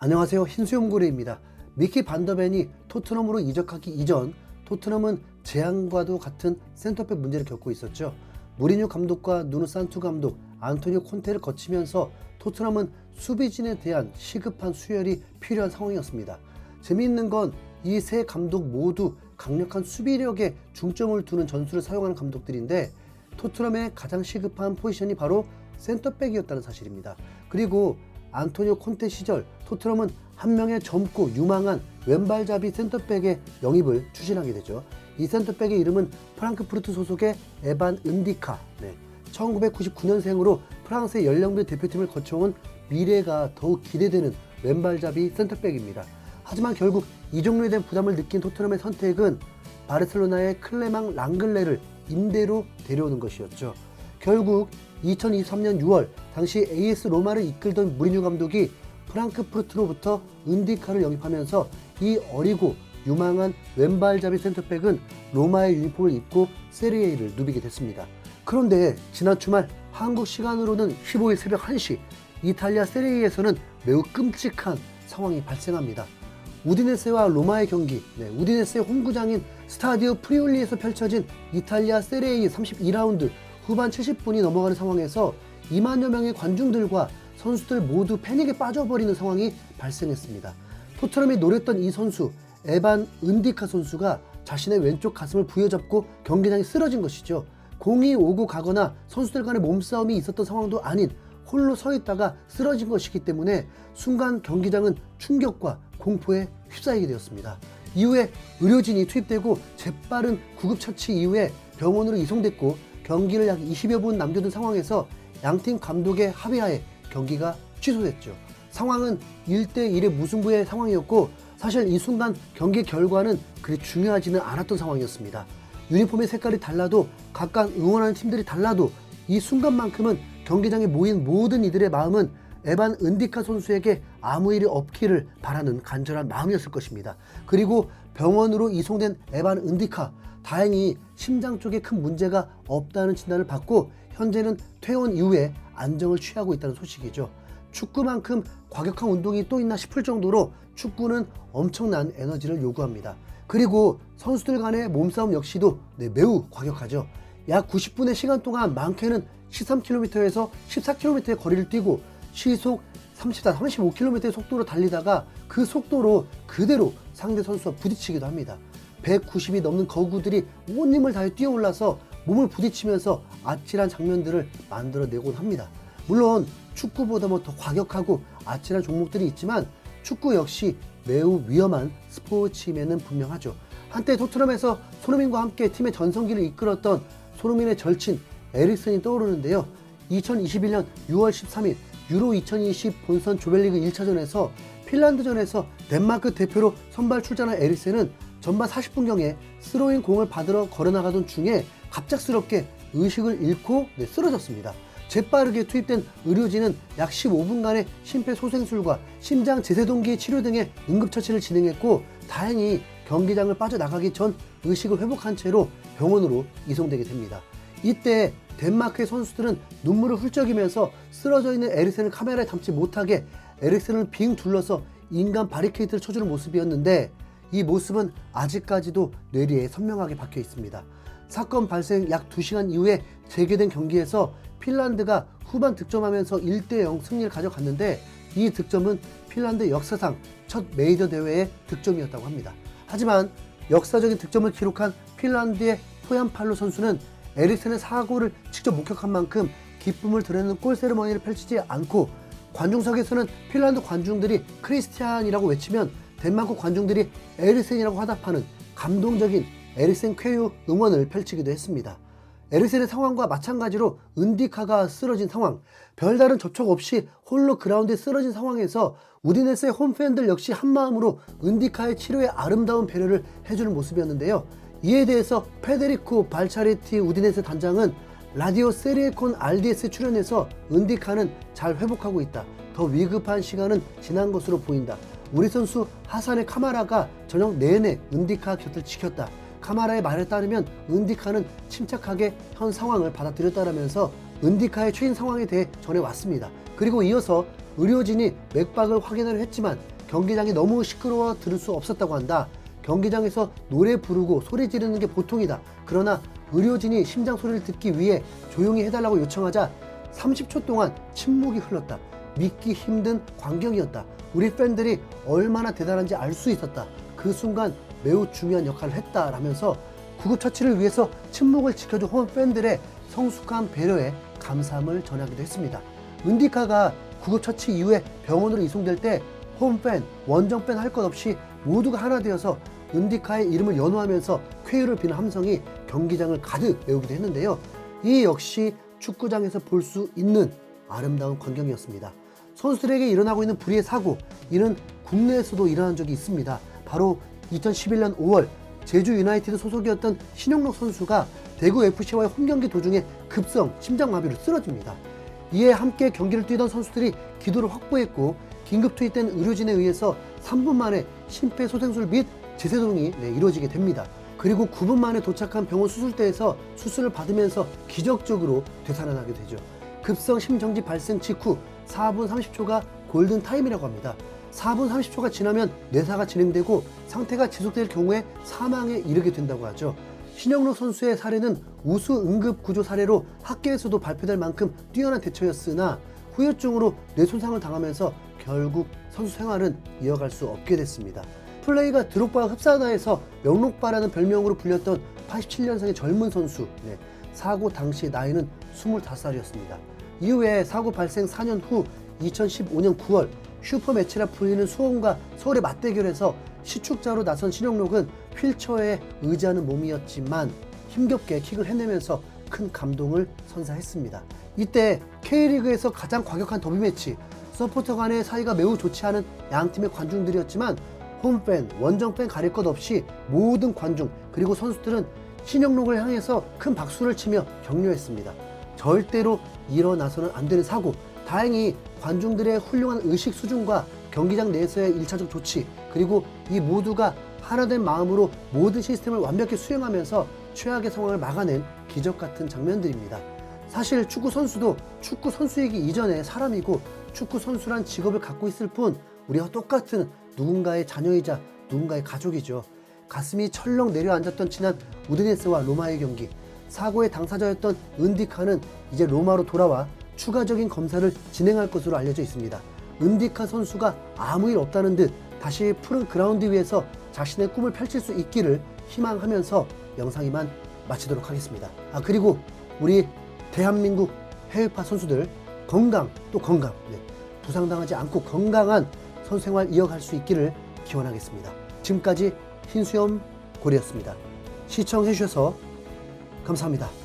안녕하세요. 흰수염고래입니다. 미키 반더벤이 토트넘으로 이적하기 이전 토트넘은 재앙과도 같은 센터백 문제를 겪고 있었죠. 무리뉴 감독과 누누 산투 감독, 안토니오 콘테를 거치면서 토트넘은 수비진에 대한 시급한 수혈이 필요한 상황이었습니다. 재미있는 건 이 세 감독 모두 강력한 수비력에 중점을 두는 전술을 사용하는 감독들인데 토트넘의 가장 시급한 포지션이 바로 센터백이었다는 사실입니다. 그리고 안토니오 콘테 시절 토트넘은 한 명의 젊고 유망한 왼발잡이 센터백의 영입을 추진하게 되죠. 이 센터백의 이름은 프랑크푸르트 소속의 에반 은디카. 1999년생으로 프랑스의 연령별 대표팀을 거쳐온 미래가 더욱 기대되는 왼발잡이 센터백입니다. 하지만 결국 이 종류에 대한 부담을 느낀 토트넘의 선택은 바르셀로나의 클레망 랑글레를 임대로 데려오는 것이었죠. 결국 2023년 6월 당시 AS 로마를 이끌던 무리뉴 감독이 프랑크푸르트로부터 은디카를 영입하면서 이 어리고 유망한 왼발잡이 센터백은 로마의 유니폼을 입고 세리에를 누비게 됐습니다. 그런데 지난 주말 한국 시간으로는 15일 새벽 1시 이탈리아 세리에에서는 매우 끔찍한 상황이 발생합니다. 우디네세와 로마의 경기, 우디네세의 홈구장인 스타디오 프리올리에서 펼쳐진 이탈리아 세리에 32라운드 후반 70분이 넘어가는 상황에서 2만여 명의 관중들과 선수들 모두 패닉에 빠져버리는 상황이 발생했습니다. 토트넘이 노렸던 이 선수 에반 은디카 선수가 자신의 왼쪽 가슴을 부여잡고 경기장에 쓰러진 것이죠. 공이 오고 가거나 선수들 간의 몸싸움이 있었던 상황도 아닌 홀로 서 있다가 쓰러진 것이기 때문에 순간 경기장은 충격과 공포에 휩싸이게 되었습니다. 이후에 의료진이 투입되고 재빠른 구급처치 이후에 병원으로 이송됐고 경기를 약 20여 분 남겨둔 상황에서 양팀 감독의 합의하에 경기가 취소됐죠. 상황은 1대1의 무승부의 상황이었고 사실 이 순간 경기 결과는 그리 중요하지는 않았던 상황이었습니다. 유니폼의 색깔이 달라도 각각 응원하는 팀들이 달라도 이 순간만큼은 경기장에 모인 모든 이들의 마음은 에반 은디카 선수에게 아무 일이 없기를 바라는 간절한 마음이었을 것입니다. 그리고 병원으로 이송된 에반 은디카, 다행히 심장 쪽에 큰 문제가 없다는 진단을 받고 현재는 퇴원 이후에 안정을 취하고 있다는 소식이죠. 축구만큼 과격한 운동이 또 있나 싶을 정도로 축구는 엄청난 에너지를 요구합니다. 그리고 선수들 간의 몸싸움 역시도 매우 과격하죠. 약 90분의 시간 동안 많게는 13km에서 14km의 거리를 뛰고 시속 34, 35km의 속도로 달리다가 그 속도로 그대로 상대 선수와 부딪히기도 합니다. 190이 넘는 거구들이 온 힘을 다해 뛰어올라서 몸을 부딪히면서 아찔한 장면들을 만들어내곤 합니다. 물론 축구보다 더 과격하고 아찔한 종목들이 있지만 축구 역시 매우 위험한 스포츠임에는 분명하죠. 한때 토트넘에서 손흥민과 함께 팀의 전성기를 이끌었던 손흥민의 절친 에릭슨이 떠오르는데요. 2021년 6월 13일 유로 2020 본선 조별리그 1차전에서 핀란드전에서 덴마크 대표로 선발 출전한 에릭슨은 전반 40분경에 스로인 공을 받으러 걸어나가던 중에 갑작스럽게 의식을 잃고 쓰러졌습니다. 재빠르게 투입된 의료진은 약 15분간의 심폐소생술과 심장 제세동기 치료 등의 응급처치를 진행했고 다행히 경기장을 빠져나가기 전 의식을 회복한 채로 병원으로 이송되게 됩니다. 이때 덴마크의 선수들은 눈물을 훌쩍이면서 쓰러져 있는 에릭슨을 카메라에 담지 못하게 에릭슨을 빙 둘러서 인간 바리케이트를 쳐주는 모습이었는데 이 모습은 아직까지도 뇌리에 선명하게 박혀 있습니다. 사건 발생 약 2시간 이후에 재개된 경기에서 핀란드가 후반 득점하면서 1대0 승리를 가져갔는데 이 득점은 핀란드 역사상 첫 메이저 대회의 득점이었다고 합니다. 하지만 역사적인 득점을 기록한 핀란드의 포얀팔로 선수는 에릭슨의 사고를 직접 목격한 만큼 기쁨을 드러내는 골 세레머니를 펼치지 않고 관중석에서는 핀란드 관중들이 크리스티안이라고 외치면 덴마크 관중들이 에릭센이라고 화답하는 감동적인 에릭센 쾌유 응원을 펼치기도 했습니다. 에릭센의 상황과 마찬가지로 은디카가 쓰러진 상황, 별다른 접촉 없이 홀로 그라운드에 쓰러진 상황에서 우디네스의 홈팬들 역시 한마음으로 은디카의 치료에 아름다운 배려를 해주는 모습이었는데요. 이에 대해서 페데리코 발차레티 우디네스 단장은 라디오 세리에콘 RDS에 출연해서 은디카는 잘 회복하고 있다. 더 위급한 시간은 지난 것으로 보인다. 우리 선수 하산의 카마라가 저녁 내내 은디카 곁을 지켰다. 카마라의 말에 따르면 은디카는 침착하게 현 상황을 받아들였다라면서 은디카의 최신 상황에 대해 전해왔습니다. 그리고 이어서 의료진이 맥박을 확인을 했지만 경기장이 너무 시끄러워 들을 수 없었다고 한다. 경기장에서 노래 부르고 소리 지르는 게 보통이다. 그러나 의료진이 심장 소리를 듣기 위해 조용히 해달라고 요청하자 30초 동안 침묵이 흘렀다. 믿기 힘든 광경이었다. 우리 팬들이 얼마나 대단한지 알 수 있었다. 그 순간 매우 중요한 역할을 했다라면서 구급처치를 위해서 침묵을 지켜준 홈 팬들의 성숙한 배려에 감사함을 전하기도 했습니다. 은디카가 구급처치 이후에 병원으로 이송될 때 홈팬, 원정팬 할 것 없이 모두가 하나 되어서 은디카의 이름을 연호하면서 쾌유를 비는 함성이 경기장을 가득 메우기도 했는데요. 이 역시 축구장에서 볼 수 있는 아름다운 광경이었습니다. 선수들에게 일어나고 있는 불의의 사고, 이는 국내에서도 일어난 적이 있습니다. 바로 2011년 5월 제주 유나이티드 소속이었던 신영록 선수가 대구 FC와의 홈경기 도중에 급성 심장마비로 쓰러집니다. 이에 함께 경기를 뛰던 선수들이 기도를 확보했고 긴급 투입된 의료진에 의해서 3분 만에 심폐소생술 및 제세동이 이루어지게 됩니다. 그리고 9분 만에 도착한 병원 수술대에서 수술을 받으면서 기적적으로 되살아나게 되죠. 급성 심정지 발생 직후 4분 30초가 골든타임이라고 합니다. 4분 30초가 지나면 뇌사가 진행되고 상태가 지속될 경우에 사망에 이르게 된다고 하죠. 신영록 선수의 사례는 우수 응급구조 사례로 학계에서도 발표될 만큼 뛰어난 대처였으나 후유증으로 뇌 손상을 당하면서 결국 선수 생활은 이어갈 수 없게 됐습니다. 플레이가 드록바와 흡사하다 해서 명록바라는 별명으로 불렸던 87년생의 젊은 선수, 사고 당시 나이는 25살이었습니다. 이후에 사고 발생 4년 후 2015년 9월 슈퍼매치라 불리는 수원과 서울의 맞대결에서 시축자로 나선 신영록은 휠체어에 의지하는 몸이었지만 힘겹게 킥을 해내면서 큰 감동을 선사했습니다. 이때 K리그에서 가장 과격한 더비 매치, 서포터 간의 사이가 매우 좋지 않은 양팀의 관중들이었지만 홈팬, 원정팬 가릴 것 없이 모든 관중 그리고 선수들은 신영록을 향해서 큰 박수를 치며 격려했습니다. 절대로 일어나서는 안 되는 사고, 다행히 관중들의 훌륭한 의식 수준과 경기장 내에서의 1차적 조치, 그리고 이 모두가 하나된 마음으로 모든 시스템을 완벽히 수행하면서 최악의 상황을 막아낸 기적 같은 장면들입니다. 사실 축구 선수도 축구 선수이기 이전에 사람이고 축구 선수란 직업을 갖고 있을 뿐 우리와 똑같은 누군가의 자녀이자 누군가의 가족이죠. 가슴이 철렁 내려앉았던 지난 우디네스와 로마의 경기, 사고의 당사자였던 은디카는 이제 로마로 돌아와 추가적인 검사를 진행할 것으로 알려져 있습니다. 은디카 선수가 아무 일 없다는 듯 다시 푸른 그라운드 위에서 자신의 꿈을 펼칠 수 있기를 희망하면서 영상 이만 마치도록 하겠습니다. 그리고 우리 대한민국 해외파 선수들 건강 또 건강, 부상당하지 않고 건강한 선수생활 이어갈 수 있기를 기원하겠습니다. 지금까지 흰수염 고래였습니다. 시청해주셔서 감사합니다.